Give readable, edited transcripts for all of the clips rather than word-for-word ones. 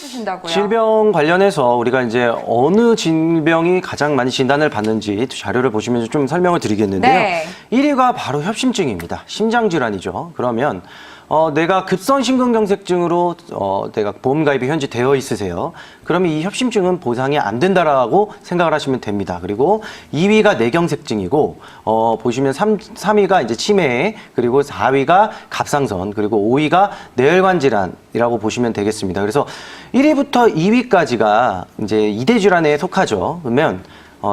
해주신다고요? 질병 관련해서 우리가 이제 어느 질병이 가장 많이 진단을 받는지 자료를 보시면 좀 설명을 드리겠는데요. 네. 1위가 바로 협심증입니다. 심장질환이죠. 그러면 내가 급성심근경색증으로 내가 보험 가입이 현재 되어 있으세요. 그러면 이 협심증은 보상이 안 된다라고 생각을 하시면 됩니다. 그리고 2위가 뇌경색증이고 보시면 3위가 이제 치매, 그리고 4위가 갑상선, 그리고 5위가 뇌혈관 질환이라고 보시면 되겠습니다. 그래서 1위부터 2위까지가 이제 2대 질환에 속하죠. 그러면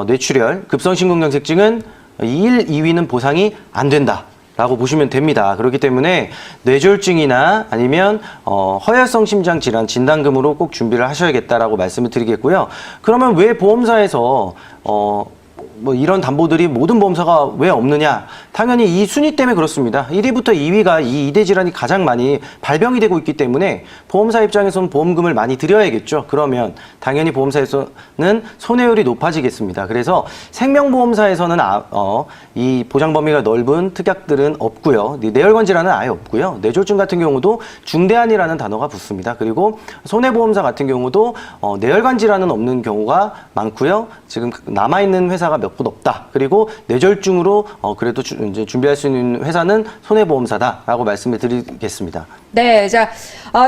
뇌출혈, 급성심근경색증은 1, 2위는 보상이 안 된다 라고 보시면 됩니다. 그렇기 때문에 뇌졸중이나 아니면 허혈성 심장 질환 진단금으로 꼭 준비를 하셔야겠다라고 말씀을 드리겠고요. 그러면 왜 보험사에서 뭐 이런 담보들이 모든 보험사가 왜 없느냐? 당연히 이 순위 때문에 그렇습니다. 1위부터 2위가 이 2대 질환이 가장 많이 발병이 되고 있기 때문에 보험사 입장에서는 보험금을 많이 드려야겠죠. 그러면 당연히 보험사에서는 손해율이 높아지겠습니다. 그래서 생명보험사에서는 이 보장 범위가 넓은 특약들은 없고요. 뇌혈관 질환은 아예 없고요. 뇌졸중 같은 경우도 중대한이라는 단어가 붙습니다. 그리고 손해보험사 같은 경우도 뇌혈관 질환은 없는 경우가 많고요. 지금 남아있는 회사가 몇 곳 없다. 그리고 뇌졸중으로 그래도 이제 준비할 수 있는 회사는 손해보험사다라고 말씀을 드리겠습니다. 네, 자,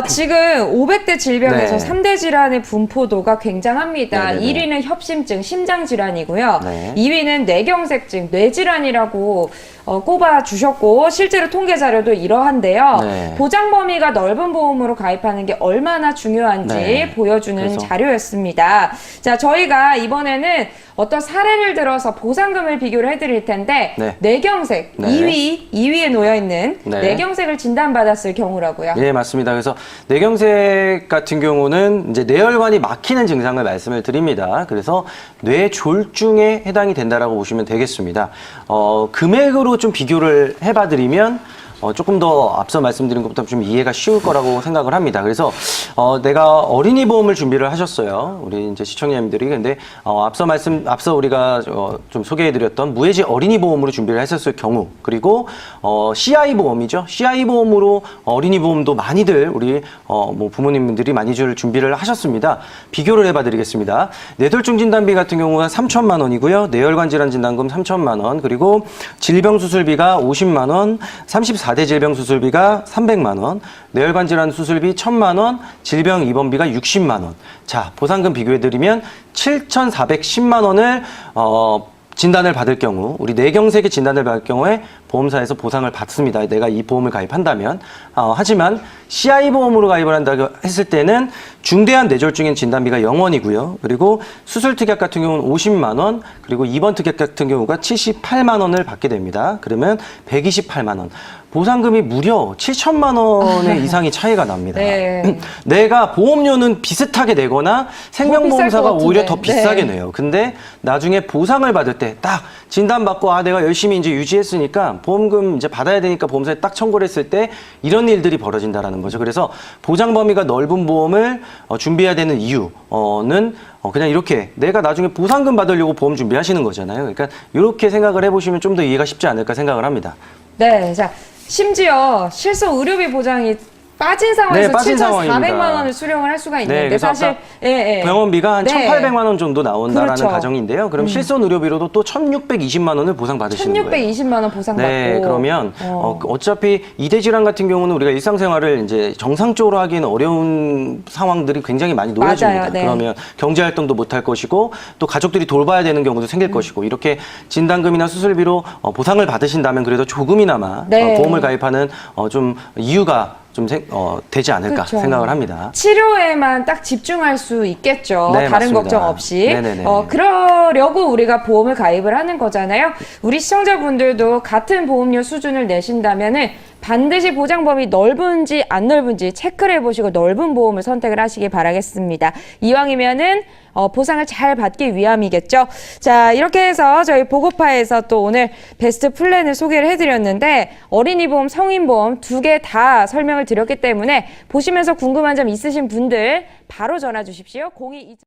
지금 500대 질병에서 네. 3대 질환의 분포도가 굉장합니다. 네네네. 1위는 협심증, 심장질환이고요. 네. 2위는 뇌경색증, 뇌질환이라고 꼽아주셨고 실제로 통계 자료도 이러한데요. 네. 보장 범위가 넓은 보험으로 가입하는 게 얼마나 중요한지 네. 보여주는 그래서. 자료였습니다. 자, 저희가 이번에는 어떤 사례를 들어서 보상금을 비교를 해드릴 텐데 네. 뇌경색 네. 2위에 놓여있는 네. 뇌경색을 진단받았을 경우라고요. 네, 맞습니다. 그래서 뇌경색 같은 경우는 이제 뇌혈관이 막히는 증상을 말씀을 드립니다. 그래서 뇌졸중에 해당이 된다라고 보시면 되겠습니다. 금액으로 좀 비교를 해봐드리면 조금 더 앞서 말씀드린 것보다 좀 이해가 쉬울 거라고 생각을 합니다. 그래서 내가 어린이 보험을 준비를 하셨어요. 우리 이제 시청자님들이. 근데 앞서 우리가 좀 소개해드렸던 무해지 어린이 보험으로 준비를 했었을 경우, 그리고 CI 보험이죠. CI 보험으로 어린이 보험도 많이들 우리 뭐 부모님들이 많이 준비를 하셨습니다. 비교를 해봐드리겠습니다. 뇌졸중 진단비 같은 경우가 3천만 원이고요. 뇌혈관 질환 진단금 3천만 원, 그리고 질병 수술비가 50만 원, 4대 질병 수술비가 300만 원, 뇌혈관 질환 수술비 1,000만 원, 질병 입원비가 60만 원. 자, 보상금 비교해드리면 7,410만 원을 진단을 받을 경우, 우리 뇌경색의 진단을 받을 경우에 보험사에서 보상을 받습니다. 내가 이 보험을 가입한다면. 하지만 CI 보험으로 가입을 한다고 했을 때는 중대한 뇌졸중인 진단비가 0원이고요. 그리고 수술 특약 같은 경우는 50만 원, 그리고 입원 특약 같은 경우가 78만 원을 받게 됩니다. 그러면 128만 원. 보상금이 무려 7천만 원의 이상이 차이가 납니다. 네. 내가 보험료는 비슷하게 내거나 생명보험사가 오히려 더 비싸게 네. 내요. 근데 나중에 보상을 받을 때 딱 진단받고 내가 열심히 이제 유지했으니까 보험금 이제 받아야 되니까 보험사에 딱 청구를 했을 때 이런 일들이 벌어진다라는 거죠. 그래서 보장 범위가 넓은 보험을 준비해야 되는 이유는 그냥 이렇게 내가 나중에 보상금 받으려고 보험 준비하시는 거잖아요. 그러니까 이렇게 생각을 해보시면 좀 더 이해가 쉽지 않을까 생각을 합니다. 네, 자, 심지어 실손 의료비 보장이 빠진 상황에서 네, 빠진 7,400만 원을 수령을 할 수가 있는데 그래서 사실 병원비가 한 네. 1,800만 원 정도 나온다라는 그렇죠. 가정인데요. 그럼 실손 의료비로도 또 1,620만 원을 보상받으시는 거예요. 1,620만 원 보상받고. 네, 그러면 어차피 이대 질환 같은 경우는 우리가 일상생활을 이제 정상적으로 하기는 어려운 상황들이 굉장히 많이 놓여집니다. 맞아요, 네. 그러면 경제 활동도 못할 것이고 또 가족들이 돌봐야 되는 경우도 생길 것이고 이렇게 진단금이나 수술비로 보상을 받으신다면 그래도 조금이나마 네. 보험을 가입하는 좀 이유가 좀 되지 않을까 그렇죠. 생각을 합니다. 치료에만 딱 집중할 수 있겠죠. 네, 다른 맞습니다. 걱정 없이. 네네네. 그러려고 우리가 보험을 가입을 하는 거잖아요. 우리 시청자분들도 같은 보험료 수준을 내신다면은 반드시 보장 범위 넓은지 안 넓은지 체크를 해보시고 넓은 보험을 선택을 하시기 바라겠습니다. 이왕이면은 보상을 잘 받기 위함이겠죠. 자, 이렇게 해서 저희 보고파에서 또 오늘 베스트 플랜을 소개를 해드렸는데 어린이 보험, 성인 보험 두 개 다 설명을 드렸기 때문에 보시면서 궁금한 점 있으신 분들 바로 전화 주십시오. 02